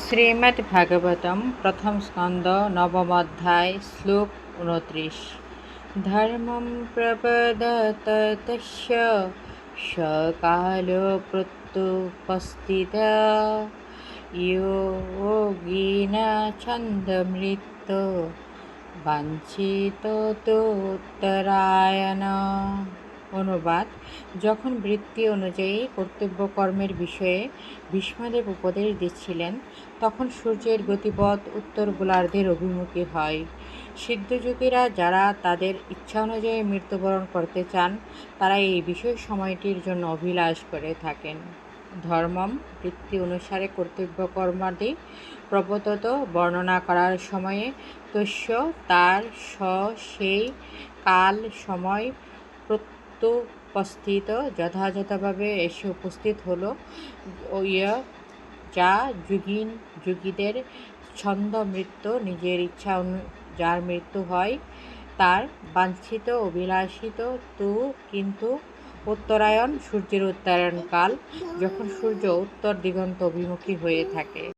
শ্রীমদ্ভাগবতম প্রথম স্কন্দ নবম অধ্যায় শ্লোক ২৯। ধর্মং প্রবদতস্য সকালো প্রত্যুপস্থিতঃ যোগিন ছন্দমৃত্য বাঞ্ছিতোত্তরায়ণ। অনুবাদ: যখন বৃত্তি অনুযায়ী কর্তব্য কর্মের বিষয়ে ভীষ্মদেব উপদেশ দিচ্ছিলেন, তখন সূর্যের গতিপথ উত্তর গোলার্ধের অভিমুখী হয়। সিদ্ধযোগীরা যারা তাদের ইচ্ছা অনুযায়ী মৃত্যুবরণ করতে চান, তারা এই বিশেষ সময়টির জন্য অভিলাষ করে থাকেন। ধর্মম বৃত্তি অনুসারে কর্তব্য কর্মাদি প্রবর্তত বর্ণনা করার সময়ে তস্য তার সেই কাল সময় প্রত্যুপস্থিত যথাযথভাবে এসে উপস্থিত হলো, যা যোগীদের ছন্দ মৃত্যু নিজের ইচ্ছা যার মৃত্যু হয় তার বাঞ্ছিত অভিলাষিত কিন্তু উত্তরায়ণ সূর্যের উত্তরায়ণ কাল, যখন সূর্য উত্তর দিগন্ত অভিমুখী হয়ে থাকে।